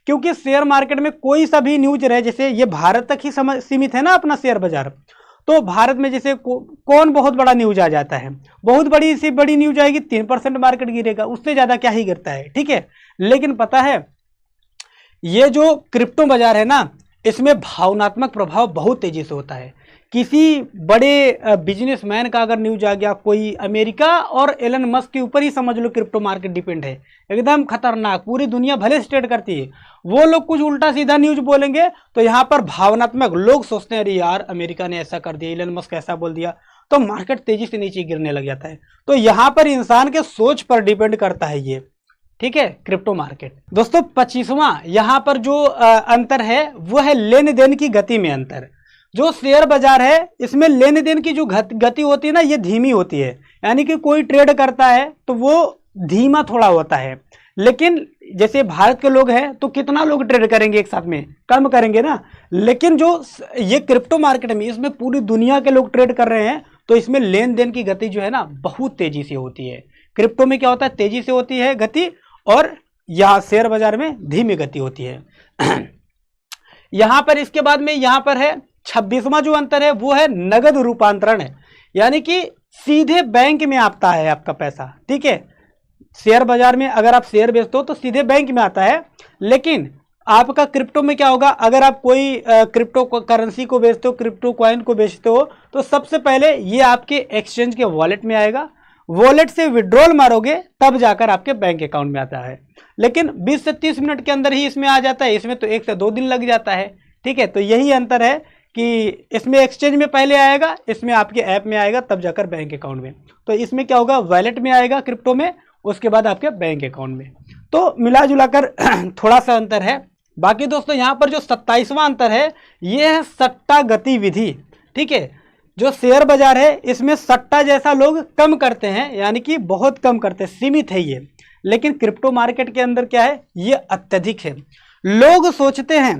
क्योंकि शेयर मार्केट में कोई सा भी न्यूज रहे, जैसे ये भारत तक ही सीमित है ना अपना शेयर बाजार, तो भारत में जैसे कौन बहुत बड़ा न्यूज आ जाता है, बहुत बड़ी सी बड़ी न्यूज आएगी 3% मार्केट गिरेगा, उससे ज़्यादा क्या ही गिरता है, ठीक है। लेकिन पता है ये जो क्रिप्टो बाजार है ना, इसमें भावनात्मक प्रभाव बहुत तेजी से होता है। किसी बड़े बिजनेसमैन का अगर न्यूज आ गया, कोई अमेरिका और एलन मस्क के ऊपर ही समझ लो क्रिप्टो मार्केट डिपेंड है, एकदम खतरनाक, पूरी दुनिया भले स्टेट करती है, वो लोग कुछ उल्टा सीधा न्यूज बोलेंगे तो यहाँ पर भावनात्मक लोग सोचते हैं अरे यार अमेरिका ने ऐसा कर दिया, एलन मस्क ऐसा बोल दिया, तो मार्केट तेजी से नीचे गिरने लग जाता है। तो यहाँ पर इंसान के सोच पर डिपेंड करता है ये, ठीक है, क्रिप्टो मार्केट। दोस्तों 25वां यहाँ पर जो अंतर है वो है लेन देन की गति में अंतर। जो शेयर बाजार है इसमें लेन देन की जो गति होती है ना, ये धीमी होती है, यानी कि कोई ट्रेड करता है तो वो धीमा थोड़ा होता है। लेकिन जैसे भारत के लोग हैं तो कितना लोग ट्रेड करेंगे एक साथ में, कम करेंगे ना। लेकिन जो ये क्रिप्टो मार्केट में इसमें पूरी दुनिया के लोग ट्रेड कर रहे हैं, तो इसमें लेन देन की गति जो है ना बहुत तेजी से होती है। क्रिप्टो में क्या होता है, तेजी से होती है गति, और यहाँ शेयर बाजार में धीमी गति होती है। यहां पर इसके बाद में यहां पर है 26वां जो अंतर है वो है नगद रूपांतरण है, यानी कि सीधे बैंक में आता है आपका पैसा। ठीक है, शेयर बाजार में अगर आप शेयर बेचते हो तो सीधे बैंक में आता है, लेकिन आपका क्रिप्टो में क्या होगा, अगर आप कोई क्रिप्टो करेंसी को बेचते हो, क्रिप्टो कॉइन को बेचते हो, तो सबसे पहले ये आपके एक्सचेंज के वॉलेट में आएगा, वॉलेट से विड्रॉल मारोगे तब जाकर आपके बैंक अकाउंट में आता है। लेकिन 20 से 30 मिनट के अंदर ही इसमें आ जाता है, इसमें तो 1 से 2 दिन लग जाता है। ठीक है, तो यही अंतर है कि इसमें एक्सचेंज में पहले आएगा, इसमें आपके ऐप में आएगा, तब जाकर बैंक अकाउंट में। तो इसमें क्या होगा, वॉलेट में आएगा क्रिप्टो में, उसके बाद आपके बैंक अकाउंट में। तो मिला जुला कर थोड़ा सा अंतर है। बाकी दोस्तों यहाँ पर जो 27वां अंतर है ये है सट्टा गतिविधि। ठीक है, जो शेयर बाजार है इसमें सट्टा जैसा लोग कम करते हैं, यानी कि बहुत कम करते हैं, सीमित है ये। लेकिन क्रिप्टो मार्केट के अंदर क्या है, ये अत्यधिक है। लोग सोचते हैं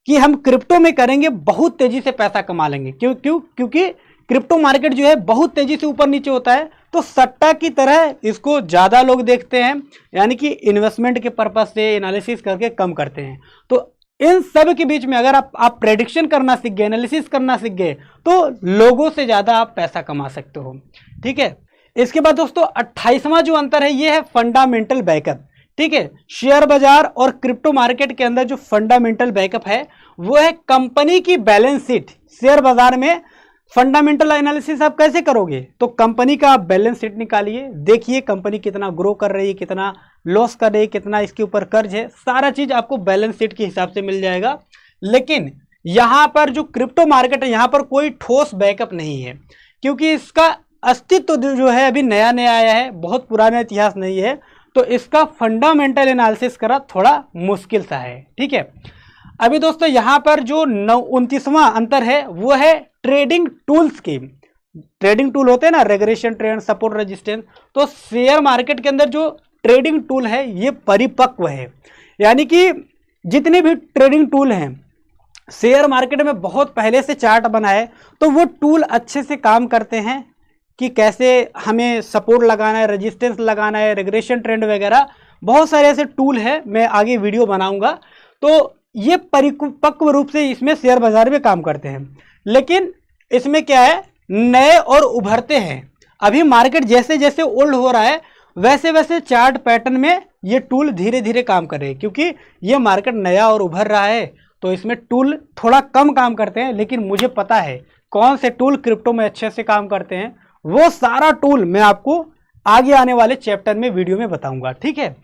कि हम क्रिप्टो में करेंगे बहुत तेजी से पैसा कमा लेंगे, क्योंकि क्रिप्टो मार्केट जो है बहुत तेजी से ऊपर नीचे होता है, तो सट्टा की तरह इसको ज़्यादा लोग देखते हैं, यानी कि इन्वेस्टमेंट के पर्पज से एनालिसिस करके कम करते हैं। तो इन सब के बीच में अगर आप प्रेडिक्शन करना सीख गए, एनालिसिस करना सीख गए, तो लोगों से ज़्यादा आप पैसा कमा सकते हो। ठीक है, इसके बाद दोस्तों 28वां जो अंतर है ये है फंडामेंटल बैकअप। ठीक है, शेयर बाजार और क्रिप्टो मार्केट के अंदर जो फंडामेंटल बैकअप है वो है कंपनी की बैलेंस शीट। शेयर बाजार में फंडामेंटल एनालिसिस आप कैसे करोगे, तो कंपनी का आप बैलेंस शीट निकालिए, देखिए कंपनी कितना ग्रो कर रही है, कितना लॉस कर रही है, कितना इसके ऊपर कर्ज है, सारा चीज आपको बैलेंस शीट के हिसाब से मिल जाएगा। लेकिन यहां पर जो क्रिप्टो मार्केट है यहां पर कोई ठोस बैकअप नहीं है, क्योंकि इसका अस्तित्व जो है अभी नया नया आया है, बहुत पुराना इतिहास नहीं है, तो इसका फंडामेंटल एनालिसिस करा थोड़ा मुश्किल सा है। ठीक है, अभी दोस्तों यहां पर जो 29वां अंतर है वो है ट्रेडिंग टूल्स की। ट्रेडिंग टूल होते हैं ना, रेगुलेशन, ट्रेंड, सपोर्ट, रेजिस्टेंस। तो शेयर मार्केट के अंदर जो ट्रेडिंग टूल है ये परिपक्व है, यानी कि जितने भी ट्रेडिंग टूल हैं शेयर मार्केट में बहुत पहले से चार्ट बना है, तो वो टूल अच्छे से काम करते हैं कि कैसे हमें सपोर्ट लगाना है, रेजिस्टेंस लगाना है, रेगुलेशन, ट्रेंड वगैरह बहुत सारे ऐसे टूल हैं, मैं आगे वीडियो बनाऊंगा। तो ये परिपक्व रूप से इसमें शेयर बाजार में काम करते हैं। लेकिन इसमें क्या है, नए और उभरते हैं। अभी मार्केट जैसे जैसे ओल्ड हो रहा है वैसे वैसे चार्ट पैटर्न में ये टूल धीरे धीरे काम कर रहे हैं, क्योंकि ये मार्केट नया और उभर रहा है, तो इसमें टूल थोड़ा कम काम करते हैं। लेकिन मुझे पता है कौन से टूल क्रिप्टो में अच्छे से काम करते हैं, वो सारा टूल मैं आपको आगे आने वाले चैप्टर में वीडियो में बताऊंगा। ठीक है,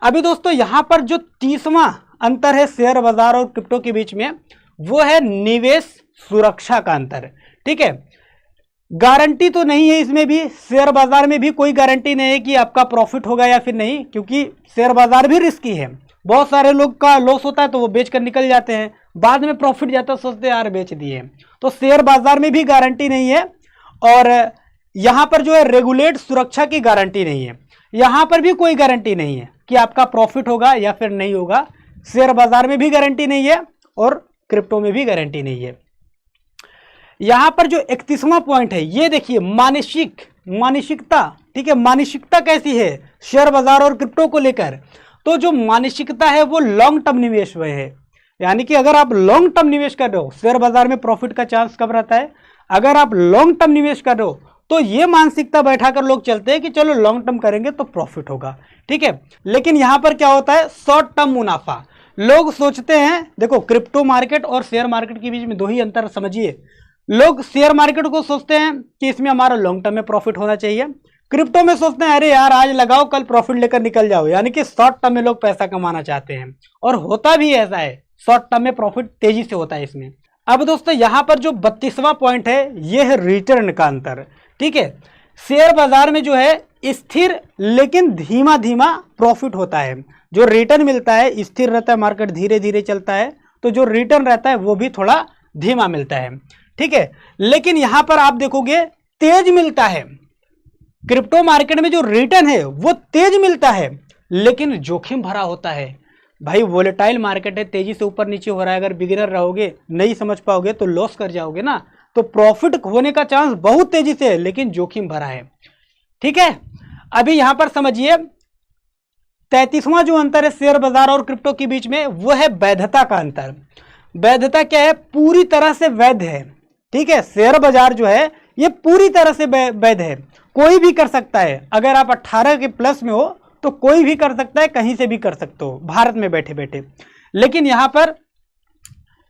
अभी दोस्तों यहां पर जो 30वां अंतर है शेयर बाजार और क्रिप्टो के बीच में वो है निवेश सुरक्षा का अंतर। ठीक है, गारंटी तो नहीं है इसमें भी, शेयर बाजार में भी कोई गारंटी नहीं है कि आपका प्रॉफिट होगा या फिर नहीं, क्योंकि शेयर बाजार भी रिस्की है। बहुत सारे लोग का लॉस होता है तो वो बेचकर निकल जाते हैं, बाद में प्रॉफिट जाता है सोचते हैं यार बेच दिए। तो शेयर बाजार में भी गारंटी नहीं है, और यहां पर जो है रेगुलेट सुरक्षा की गारंटी नहीं है, यहां पर भी कोई गारंटी नहीं है कि आपका प्रॉफिट होगा या फिर नहीं होगा। शेयर बाजार में भी गारंटी नहीं है और क्रिप्टो में भी गारंटी नहीं है। यहां पर जो 31वां पॉइंट है ये देखिए, मानसिकता। ठीक है, मानसिकता कैसी है शेयर बाजार और क्रिप्टो को लेकर, तो जो मानसिकता है वो लॉन्ग टर्म निवेश में है, यानी कि अगर आप लॉन्ग टर्म निवेश कर रहे हो, शेयर बाजार में प्रॉफिट का चांस कब रहता है, अगर आप लॉन्ग टर्म निवेश कर रहे हो तो ये मानसिकता बैठाकर लोग चलते हैं कि चलो लॉन्ग टर्म करेंगे तो प्रॉफिट होगा। ठीक है, लेकिन यहां पर क्या होता है, शॉर्ट टर्म मुनाफा। लोग सोचते हैं, देखो क्रिप्टो मार्केट और शेयर मार्केट के बीच में दो ही अंतर समझिए। लोग शेयर मार्केट को सोचते हैं कि इसमें हमारा लॉन्ग टर्म में प्रॉफिट होना चाहिए, क्रिप्टो में सोचते हैं अरे यार आज लगाओ कल प्रॉफिट लेकर निकल जाओ, यानी कि शॉर्ट टर्म में लोग पैसा कमाना चाहते हैं, और होता भी ऐसा है, शॉर्ट टर्म में प्रॉफिट तेजी से होता है इसमें। अब दोस्तों यहां पर जो 32वां पॉइंट है ये है रिटर्न का अंतर। ठीक है, शेयर बाजार में जो है स्थिर लेकिन धीमा धीमा प्रॉफिट होता है। जो रिटर्न मिलता है स्थिर रहता है, मार्केट धीरे धीरे चलता है, तो जो रिटर्न रहता है वो भी थोड़ा धीमा मिलता है, ठीक है। लेकिन यहां पर आप देखोगे तेज मिलता है, क्रिप्टो मार्केट में जो रिटर्न है वो तेज मिलता है लेकिन जोखिम भरा होता है। भाई वोलेटाइल मार्केट है, तेजी से ऊपर नीचे हो रहा है, अगर बिगिनर रहोगे नहीं समझ पाओगे तो लॉस कर जाओगे ना। तो प्रॉफिट होने का चांस बहुत तेजी से है लेकिन जोखिम भरा है, ठीक है। अभी यहां पर समझिए 33वां जो अंतर है शेयर बाजार और क्रिप्टो के बीच में वो है वैधता का अंतर। वैधता क्या है? पूरी तरह से वैध है, ठीक है। शेयर बाजार जो है ये पूरी तरह से वैध है, कोई भी कर सकता है। अगर आप 18 के प्लस में हो तो कोई भी कर सकता है, कहीं से भी कर सकते हो भारत में बैठे बैठे। लेकिन यहां पर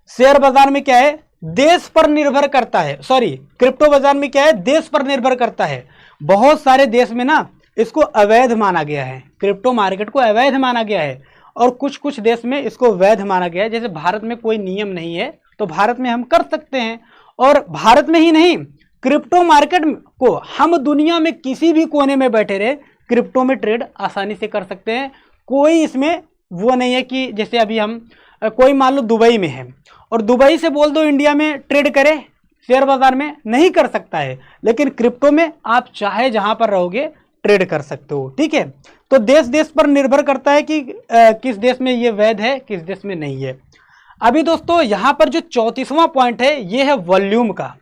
शेयर बाजार में क्या है? देश पर निर्भर करता है, सॉरी क्रिप्टो बाजार में क्या है? देश पर निर्भर करता है। बहुत सारे देश में ना इसको अवैध माना गया है, क्रिप्टो मार्केट को अवैध माना गया है, और कुछ कुछ देश में इसको वैध माना गया है। जैसे भारत में कोई नियम नहीं है तो भारत में हम कर सकते हैं, और भारत में ही नहीं क्रिप्टो मार्केट को हम दुनिया में किसी भी कोने में बैठे रहे क्रिप्टो में ट्रेड आसानी से कर सकते हैं। कोई इसमें वो नहीं है कि जैसे अभी हम कोई मान लो दुबई में है और दुबई से बोल दो इंडिया में ट्रेड करे, शेयर बाजार में नहीं कर सकता है, लेकिन क्रिप्टो में आप चाहे जहां पर रहोगे ट्रेड कर सकते हो, ठीक है। तो देश देश पर निर्भर करता है कि किस देश में ये वैध है, किस देश में नहीं है। अभी दोस्तों यहां पर जो 34वां पॉइंट है ये है वॉल्यूम का।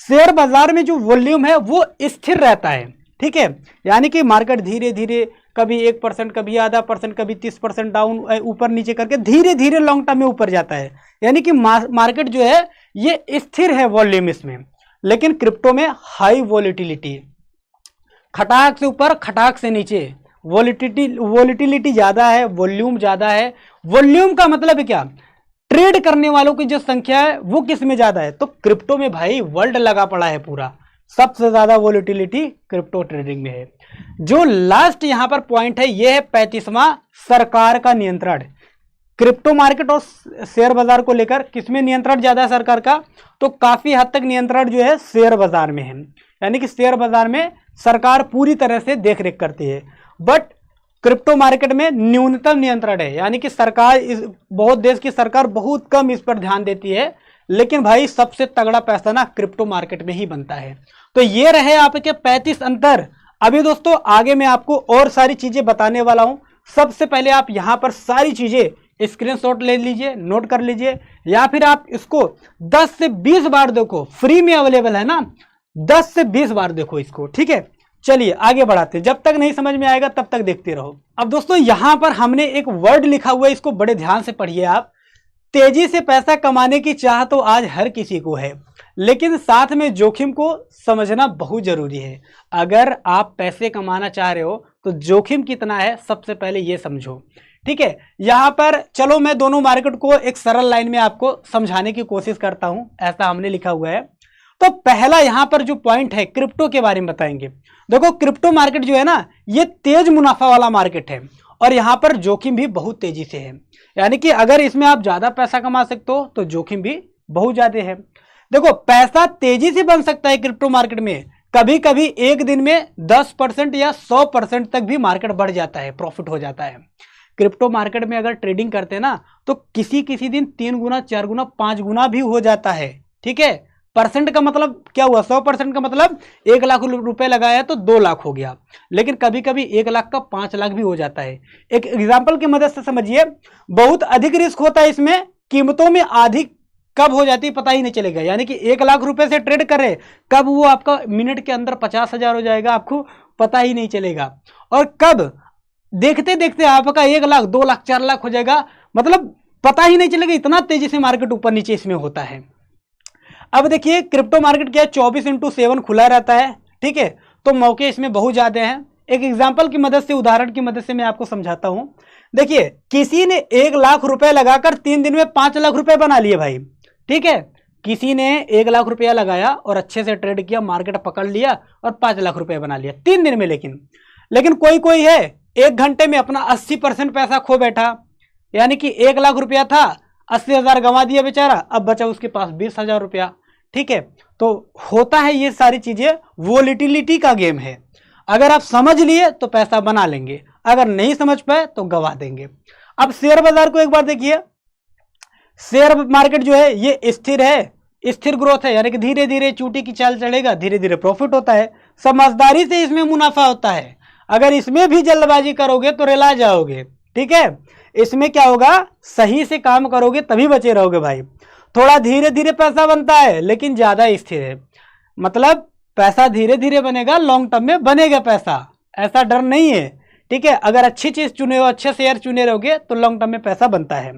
शेयर बाजार में जो वॉल्यूम है वो स्थिर रहता है, ठीक है। यानी कि मार्केट धीरे धीरे कभी 1%, कभी आधा %, कभी 30% डाउन ऊपर नीचे करके धीरे धीरे लॉन्ग टर्म में ऊपर जाता है। यानी कि मार्केट जो है ये स्थिर है वॉल्यूम इसमें। लेकिन क्रिप्टो में हाई वॉलिटिलिटी, खटाक से ऊपर खटाक से नीचे, वॉलिटिलिटी ज्यादा है, वॉल्यूम ज्यादा है। वॉल्यूम का मतलब है क्या? ट्रेड करने वालों की जो संख्या है वो किस में ज्यादा है? तो क्रिप्टो में भाई वर्ल्ड लगा पड़ा है पूरा, सबसे ज्यादा वॉलिटिलिटी क्रिप्टो ट्रेडिंग में है। जो लास्ट यहां पर पॉइंट है ये है 35वां, सरकार का नियंत्रण। क्रिप्टो मार्केट और शेयर बाजार को लेकर किसमें नियंत्रण ज्यादा है सरकार का? तो काफी हद तक नियंत्रण जो है शेयर बाजार में है। यानी कि शेयर बाजार में सरकार पूरी तरह से देखरेख करती है, बट क्रिप्टो मार्केट में न्यूनतम नियंत्रण है। यानी कि सरकार बहुत देश की सरकार बहुत कम इस पर ध्यान देती है, लेकिन भाई सबसे तगड़ा पैसा ना क्रिप्टो मार्केट में ही बनता है। तो ये रहे आपके 35 अंतर। अभी दोस्तों आगे मैं आपको और सारी चीजें बताने वाला हूं। सबसे पहले आप यहां पर सारी चीजें स्क्रीनशॉट ले लीजिए, नोट कर लीजिए, या फिर आप इसको 10 से 20 बार देखो, फ्री में अवेलेबल है ना, 10 से 20 बार देखो इसको, ठीक है। चलिए आगे बढ़ाते हैं, जब तक नहीं समझ में आएगा तब तक देखते रहो। अब दोस्तों यहां पर हमने एक वर्ड लिखा हुआ है, इसको बड़े ध्यान से पढ़िए आप। तेजी से पैसा कमाने की चाह तो आज हर किसी को है, लेकिन साथ में जोखिम को समझना बहुत जरूरी है। अगर आप पैसे कमाना चाह रहे हो तो जोखिम कितना है सबसे पहले ये समझो, ठीक है। यहां पर चलो मैं दोनों मार्केट को एक सरल लाइन में आपको समझाने की कोशिश करता हूं, ऐसा हमने लिखा हुआ है। तो पहला यहां पर जो पॉइंट है क्रिप्टो के बारे में बताएंगे। देखो क्रिप्टो मार्केट जो है ना ये तेज मुनाफा वाला मार्केट है, और यहां पर जोखिम भी बहुत तेजी से है। यानी कि अगर इसमें आप ज्यादा पैसा कमा सकते हो तो जोखिम भी बहुत ज्यादा है। देखो पैसा तेजी से बन सकता है क्रिप्टो मार्केट में, कभी कभी एक दिन में 10% या 100% तक भी मार्केट बढ़ जाता है, प्रॉफिट हो जाता है। क्रिप्टो मार्केट में अगर ट्रेडिंग करते हैं ना तो किसी किसी दिन 3 गुना 4 गुना 5 गुना भी हो जाता है, ठीक है। परसेंट का मतलब क्या हुआ? 100% का मतलब 1 लाख रुपए लगाया तो 2 लाख हो गया, लेकिन कभी कभी 1 लाख का 5 लाख भी हो जाता है। एक एग्जाम्पल की मदद से समझिए, बहुत अधिक रिस्क होता है इसमें, कीमतों में आधी कब हो जाती है पता ही नहीं चलेगा। यानी कि 1 लाख रुपए से ट्रेड करे, कब वो आपका मिनट के अंदर 50,000 हो जाएगा आपको पता ही नहीं चलेगा, और कब देखते देखते आपका 1 लाख 2 लाख 4 लाख हो जाएगा, मतलब पता ही नहीं चलेगा। इतना तेजी से मार्केट ऊपर नीचे इसमें होता है। अब देखिए क्रिप्टो मार्केट क्या है, 24/7 खुला रहता है, ठीक है। तो मौके इसमें बहुत ज्यादा हैं। एक एग्जांपल की मदद से, उदाहरण की मदद से मैं आपको समझाता हूं। देखिए किसी ने 1 लाख रुपए लगाकर 3 दिन में 5 लाख रुपए बना लिए भाई, ठीक है। किसी ने 1 लाख रुपया लगाया और अच्छे से ट्रेड किया, मार्केट पकड़ लिया और 5 लाख रुपए बना लिया 3 दिन में। लेकिन कोई है 1 घंटे में अपना 80% पैसा खो बैठा। यानी कि 1 लाख रुपया था, 80,000 गंवा दिया बेचारा, अब बचा उसके पास 20,000 रुपया, ठीक है। तो होता है ये सारी चीजें, वोलेटिलिटी का गेम है। अगर आप समझ लिए तो पैसा बना लेंगे, अगर नहीं समझ पाए तो गवा देंगे। अब शेयर बाजार को एक बार देखिए, शेयर मार्केट जो है ये स्थिर है, स्थिर ग्रोथ है, यानी कि धीरे धीरे चूटी की चाल चढ़ेगा, धीरे धीरे प्रॉफिट होता है, समझदारी से इसमें मुनाफा होता है। अगर इसमें भी जल्दबाजी करोगे तो रिला जाओगे, ठीक है। इसमें क्या होगा, सही से काम करोगे तभी बचे रहोगे भाई। थोड़ा धीरे धीरे पैसा बनता है लेकिन ज्यादा स्थिर है, मतलब पैसा धीरे धीरे बनेगा, लॉन्ग टर्म में बनेगा पैसा, ऐसा डर नहीं है, ठीक है। अगर अच्छी चीज चुने हो, अच्छे शेयर चुने रहोगे तो लॉन्ग टर्म में पैसा बनता है।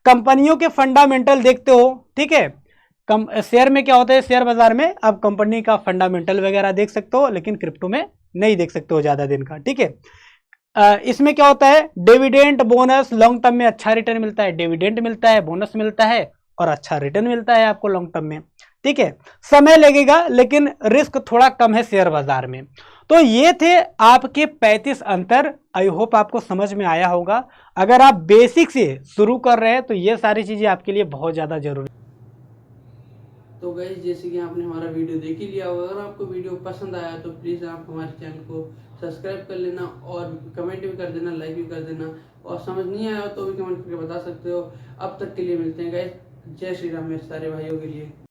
कंपनियों के फंडामेंटल देखते हो, ठीक है। शेयर में क्या होता है, शेयर बाजार में आप कंपनी का फंडामेंटल वगैरह देख सकते हो, लेकिन क्रिप्टो में नहीं देख सकते हो ज्यादा दिन का, ठीक है। इसमें क्या होता है, डिविडेंड बोनस, लॉन्ग टर्म में अच्छा रिटर्न मिलता है, डिविडेंड मिलता है, बोनस मिलता है और अच्छा रिटर्न मिलता है आपको लॉन्ग टर्म में, ठीक है। समय लगेगा लेकिन रिस्क थोड़ा कम है शेयर बाजार में। तो ये थे आपके 35 अंतर। आई होप आपको समझ में आया होगा। अगर आप बेसिक से शुरू कर रहे हैं तो ये सारी चीजें आपके लिए बहुत ज्यादा जरूरी। तो गाइस, जैसे कि आपने हमारा वीडियो देख ही लिया होगा, अगर आपको वीडियो पसंद आया तो प्लीज़ आप हमारे चैनल को सब्सक्राइब कर लेना और कमेंट भी कर देना, लाइक भी कर देना, और समझ नहीं आया तो भी कमेंट करके बता सकते हो। अब तक के लिए मिलते हैं गाइस। जय श्री राम मेरे सारे भाइयों के लिए।